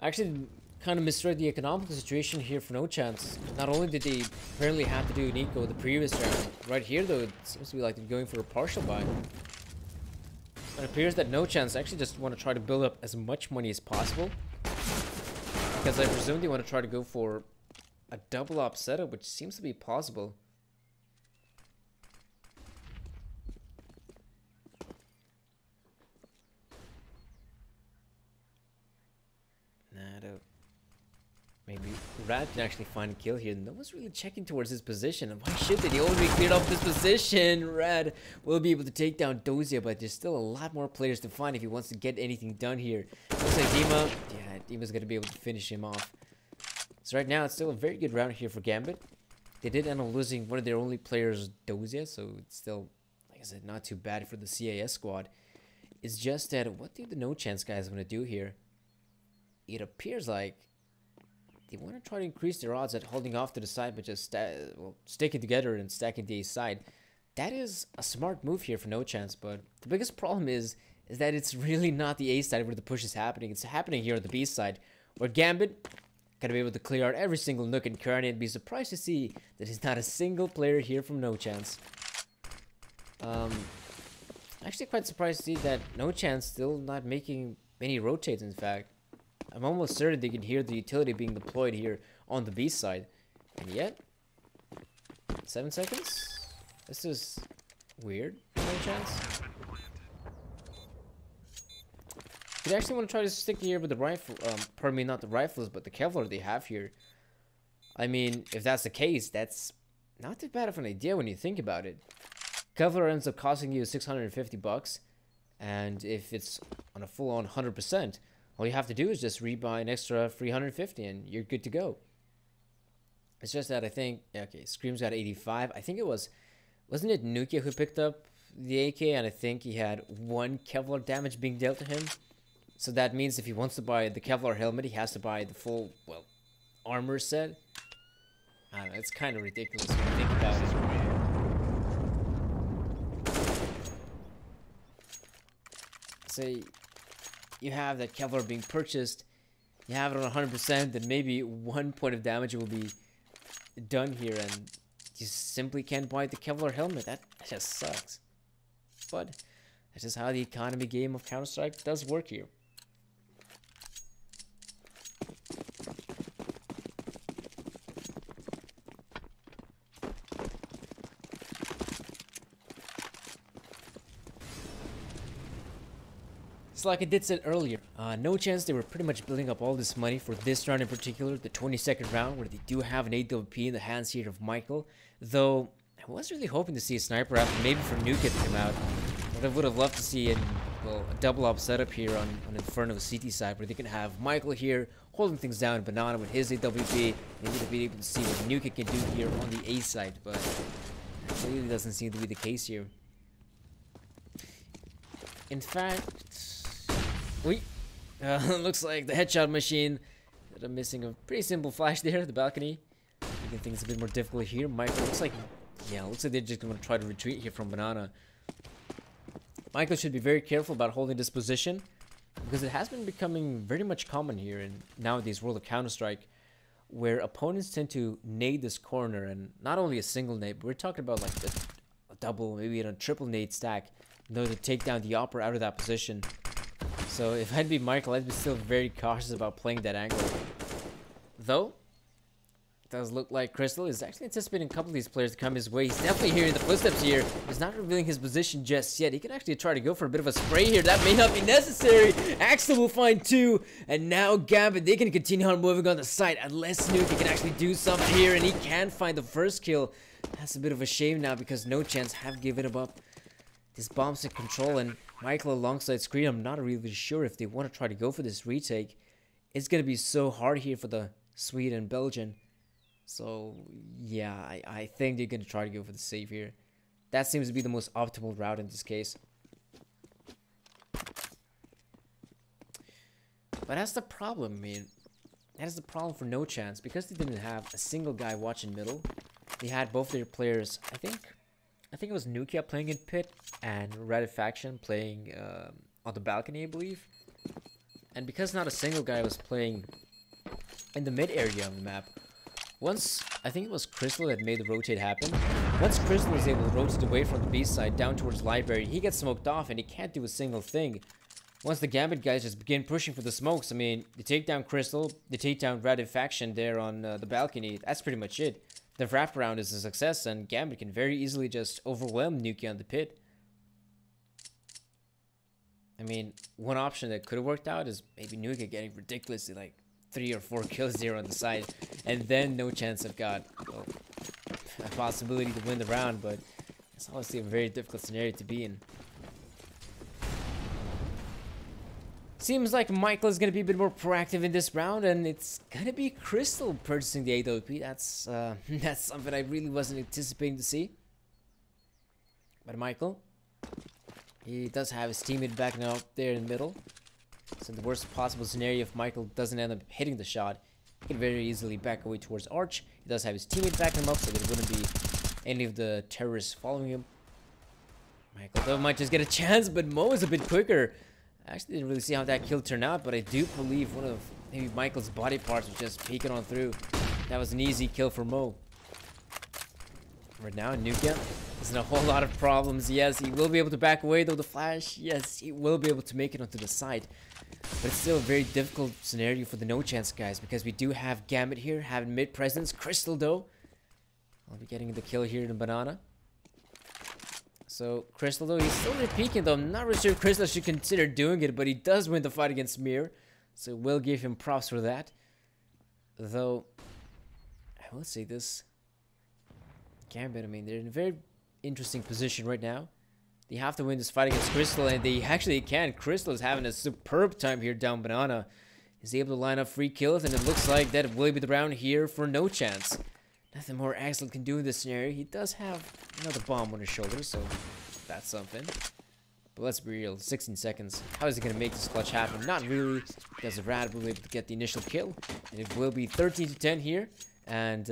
actually kind of misread the economical situation here for NoChance. Not only did they apparently have to do an eco the previous round, right here though, it seems to be like they're going for a partial buy. It appears that NoChance actually just want to try to build up as much money as possible, because I presume they want to try to go for a double op setup, which seems to be possible. Maybe Rad can actually find a kill here. No one's really checking towards his position. And why should they? They already cleared off this position. Rad will be able to take down Dozia, but there's still a lot more players to find if he wants to get anything done here. Looks like Dima. Yeah, Dima's going to be able to finish him off. So right now, it's still a very good round here for Gambit. They did end up losing one of their only players, Dozia, so it's still, like I said, not too bad for the CAS squad. It's just that, what do the NoChance guys want to do here? It appears like they want to try to increase their odds at holding off to the side, but just sticking together and stacking the A side. That is a smart move here for NoChance, but the biggest problem is that it's really not the A side where the push is happening. It's happening here on the B side, where Gambit gonna be able to clear out every single nook and cranny and be surprised to see that he's not a single player here from NoChance. Actually quite surprised to see that NoChance still not making many rotates, in fact. I'm almost certain they can hear the utility being deployed here on the B side. And yet, 7 seconds? This is weird, NoChance. You'd actually want to try to stick here with the rifle, pardon me, not the rifles, but the Kevlar they have here. I mean, if that's the case, that's not too bad of an idea when you think about it. Kevlar ends up costing you 650 bucks, and if it's on a full-on 100%, all you have to do is just rebuy an extra 350 and you're good to go. It's just that I think, okay, Scream's got 85. I think it wasn't it Nukia who picked up the AK, and I think he had 1 Kevlar damage being dealt to him. So that means if he wants to buy the Kevlar helmet, he has to buy the full, well, armor set. I don't know, it's kind of ridiculous when you think about it. Say you have that Kevlar being purchased, you have it on 100%, then maybe 1 point of damage will be done here, and you simply can't buy the Kevlar helmet. That just sucks. But that's just how the economy game of Counter-Strike does work here. Like I did said earlier, NoChance, they were pretty much building up all this money for this round in particular, the 22nd round, where they do have an AWP in the hands here of Michael. Though I was really hoping to see a sniper after maybe from Nuke come out. But I would have loved to see a double op setup here on Inferno CT side, where they can have Michael here holding things down, Banana with his AWP, maybe to be able to see what Nuke can do here on the A side. But it really doesn't seem to be the case here. In fact, looks like the headshot machine that I'm missing a pretty simple flash there at the balcony, making things a bit more difficult here. Michael looks like, yeah, looks like they're just going to try to retreat here from Banana. Michael should be very careful about holding this position, because it has been becoming very much common here in nowadays world of Counter-Strike, where opponents tend to nade this corner, and not only a single nade, but we're talking about like a double, maybe even a triple nade stack, in order to take down the opera out of that position. So if I'd be Michael, I'd be still very cautious about playing that angle. Though, it does look like Crystal is actually anticipating a couple of these players to come his way. He's definitely hearing the footsteps here. He's not revealing his position just yet. He can actually try to go for a bit of a spray here. That may not be necessary. Axel will find 2. And now Gambit, they can continue on moving on the site. Unless Nuke can actually do something here. And he can find the first kill. That's a bit of a shame now, because NoChance have given him up this bomb stick control, and Michael alongside Screen, I'm not really sure if they want to try to go for this retake. It's going to be so hard here for the Swede and Belgian. So, yeah, I think they're going to try to go for the save here. That seems to be the most optimal route in this case. But that's the problem, I mean. That is the problem for NoChance. Because they didn't have a single guy watching middle, they had both their players, I think it was Nukia playing in pit and Red Faction playing on the balcony, I believe. And because not a single guy was playing in the mid area of the map, once, I think it was Crystal that made the rotate happen. Once Crystal was able to rotate away from the B side down towards Library, he gets smoked off and he can't do a single thing. Once the Gambit guys just begin pushing for the smokes, I mean, they take down Crystal, they take down Red Faction there on the balcony. That's pretty much it. The wraparound is a success, and Gambit can very easily just overwhelm Nuki on the pit. I mean, one option that could have worked out is maybe Nuki getting ridiculously like 3 or 4 kills there on the side, and then NoChance have got a possibility to win the round, but it's obviously a very difficult scenario to be in. Seems like Michael is going to be a bit more proactive in this round, and it's going to be Crystal purchasing the AWP. That's something I really wasn't anticipating to see. But Michael, he does have his teammate backing up there in the middle. So in the worst possible scenario, if Michael doesn't end up hitting the shot, he can very easily back away towards Arch. He does have his teammate backing him up, so there wouldn't be any of the terrorists following him. Michael though might just get a chance, but Mo is a bit quicker. I actually didn't really see how that kill turned out, but I do believe one of maybe Michael's body parts was just peeking on through. That was an easy kill for Mo. Right now, Nuka is in a whole lot of problems. Yes, he will be able to back away though. The flash, yes, he will be able to make it onto the side. But it's still a very difficult scenario for the NoChance guys because we do have Gambit here, having mid presence. Crystal though, I'll be getting the kill here in the banana. So Crystal though, he's still peeking though. I'm not really sure if Crystal should consider doing it, but he does win the fight against Mir, so we'll give him props for that. Though, I will say this. Gambit, I mean, they're in a very interesting position right now. They have to win this fight against Crystal, and they actually can. Crystal is having a superb time here down banana. He's able to line up free kills, and it looks like that will be the round here for NoChance. Nothing more Axel can do in this scenario. He does have another bomb on his shoulder, so that's something. But let's be real, 16 seconds. How is he going to make this clutch happen? Not really, because Rad will be able to get the initial kill. And it will be 13 to 10 here. And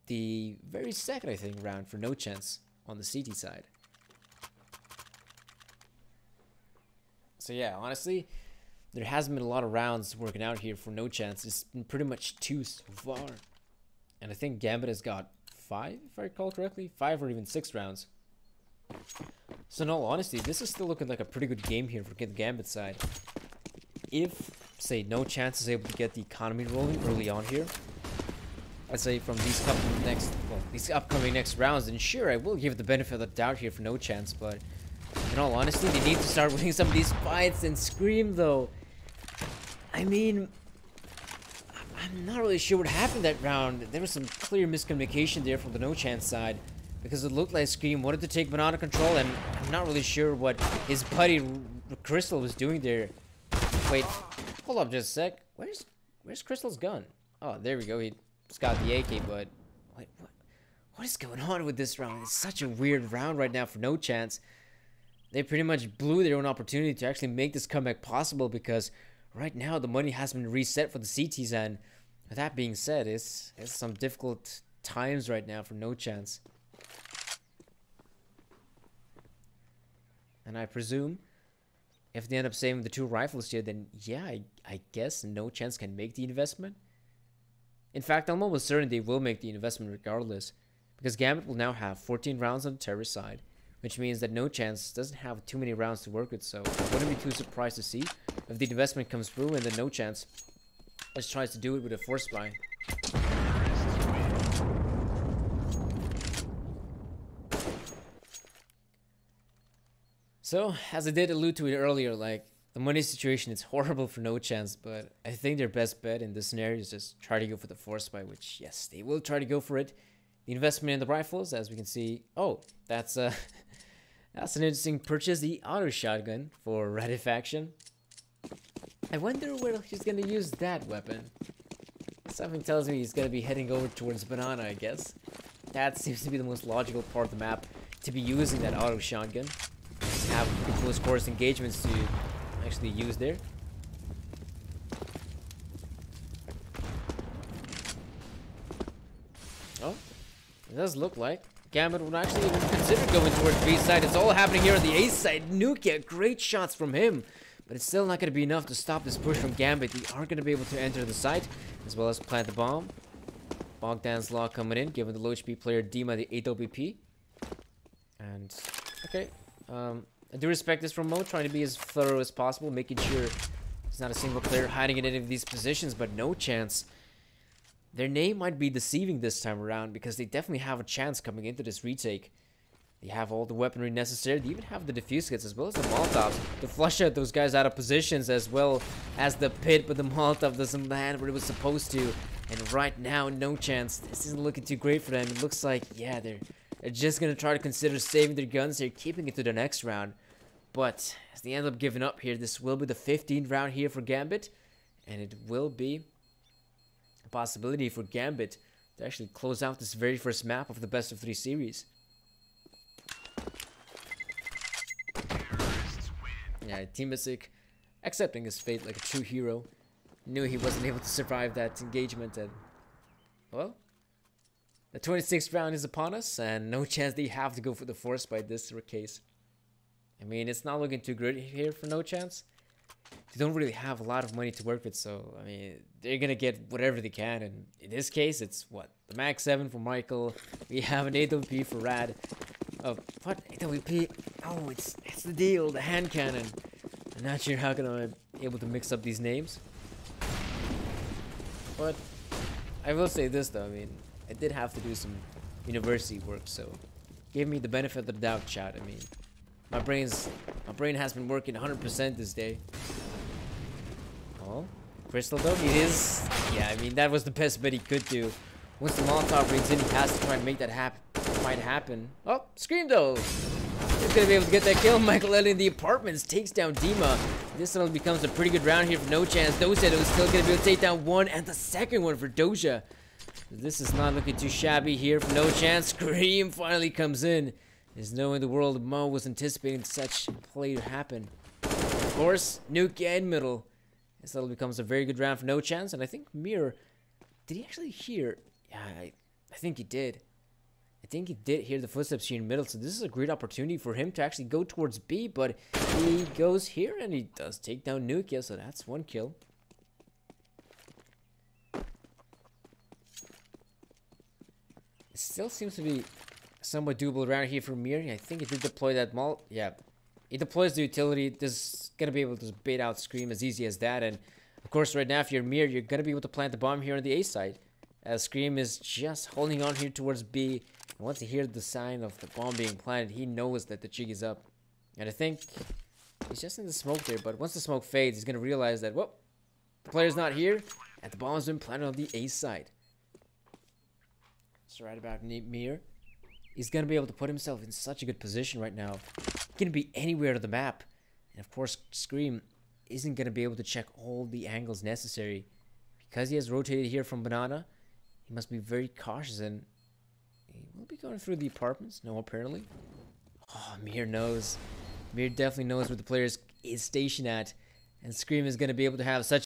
the very second, I think, round for NoChance on the CT side. So yeah, honestly, there hasn't been a lot of rounds working out here for NoChance. It's been pretty much 2 so far. And I think Gambit has got 5, if I recall correctly. 5 or even 6 rounds. So in all honesty, this is still looking like a pretty good game here for the Gambit side. If, say, NoChance is able to get the economy rolling early on here, I'd say from these these upcoming next rounds, and sure, I will give the benefit of the doubt here for NoChance, but in all honesty, they need to start winning some of these fights. And Scream, though, I mean, I'm not really sure what happened that round. There was some clear miscommunication there from the NoChance side, because it looked like Scream wanted to take banana control, and I'm not really sure what his buddy Crystal was doing there. Wait, hold up just a sec. Where's Crystal's gun? Oh, there we go. He's got the AK, but wait, what is going on with this round? It's such a weird round right now for NoChance. They pretty much blew their own opportunity to actually make this comeback possible, because right now the money has been reset for the CTs, and with that being said, it's some difficult times right now for NoChance. And I presume if they end up saving the 2 rifles here, then yeah, I guess NoChance can make the investment. In fact, I'm almost certain they will make the investment regardless, because Gambit will now have 14 rounds on the terrorist side, which means that NoChance doesn't have too many rounds to work with, so I wouldn't be too surprised to see if the investment comes through and then NoChance just tries to do it with a force buy. So, as I did allude to it earlier, like, the money situation is horrible for NoChance, but I think their best bet in this scenario is just try to go for the force buy, which, yes, they will try to go for it. The investment in the rifles, as we can see, oh, that's that's an interesting purchase, the auto shotgun for Ratifaction. I wonder where he's gonna use that weapon. Something tells me he's gonna be heading over towards Banana, I guess. That seems to be the most logical part of the map to be using that auto shotgun. Just have close quarters engagements to actually use there. Oh, it does look like Gambit would actually even consider going towards B side. It's all happening here on the A side. Nuka, great shots from him, but it's still not going to be enough to stop this push from Gambit. They aren't going to be able to enter the site as well as plant the bomb. Bogdan's Law coming in, giving the low HP player Dima the 8 OBP. And okay, I do respect this from Mo, trying to be as thorough as possible, making sure there's not a single player hiding in any of these positions, but NoChance. Their name might be deceiving this time around, because they definitely have a chance coming into this retake. They have all the weaponry necessary. They even have the defuse kits as well as the Molotovs to flush out those guys out of positions, as well as the pit, but the Molotov doesn't land where it was supposed to. And right now, NoChance. This isn't looking too great for them. It looks like, yeah, they're just going to try to consider saving their guns. They're keeping it to the next round. But as they end up giving up here, this will be the 15th round here for Gambit. And it will be a possibility for Gambit to actually close out this very first map of the best of 3 series. Yeah, Team Mystic accepting his fate like a true hero. Knew he wasn't able to survive that engagement, and well, the 26th round is upon us, and NoChance they have to go for the force by this case. I mean, it's not looking too good here for NoChance. they don't really have a lot of money to work with, so I mean they're gonna get whatever they can, and in this case it's what, the Max 7 for Michael. We have an AWP for Rad. What AWP? Oh, it's the deal, the hand cannon. I'm not sure how I'm able to mix up these names, but I will say this though, I mean I did have to do some university work, so gave me the benefit of the doubt, chat. I mean my brain has been working 100% this day. Oh, Crystal though, it is. Yeah, I mean that was the best bet he could do. Once the Molotov rings in, he has to try and make that happen. Oh, Scream though, he's gonna be able to get that kill. Michael Ellie in the apartments takes down Dima. This suddenly becomes a pretty good round here for NoChance. Doja was still gonna be able to take down one, and the second one for Doja. This is not looking too shabby here for NoChance. Scream finally comes in. There's no way in the world Mo was anticipating such play to happen. Of course, nuke and middle. This little becomes a very good round for NoChance, and I think Mir, did he actually hear? Yeah, I think he did. I think he did hear the footsteps here in middle, so this is a great opportunity for him to actually go towards B, but he goes here and he does take down Nuke, yeah, so that's one kill. It still seems to be somewhat doable around here for Mir. I think he did deploy that mall. Yeah, he deploys the utility. This is gonna be able to bait out Scream as easy as that. And of course, right now, if you're Mir, you're gonna be able to plant the bomb here on the A side, as Scream is just holding on here towards B. And once he hears the sign of the bomb being planted, he knows that the jig is up. And I think he's just in the smoke there. But once the smoke fades, he's gonna realize that, whoop, the player's not here, and the bomb's been planted on the A side. So right about Mir, he's going to be able to put himself in such a good position right now. He can be anywhere on the map. And of course, Scream isn't going to be able to check all the angles necessary. Because he has rotated here from Banana, he must be very cautious, and he will be going through the apartments. No, apparently. Oh, Mir knows. Mir definitely knows where the player is stationed at. And Scream is going to be able to have such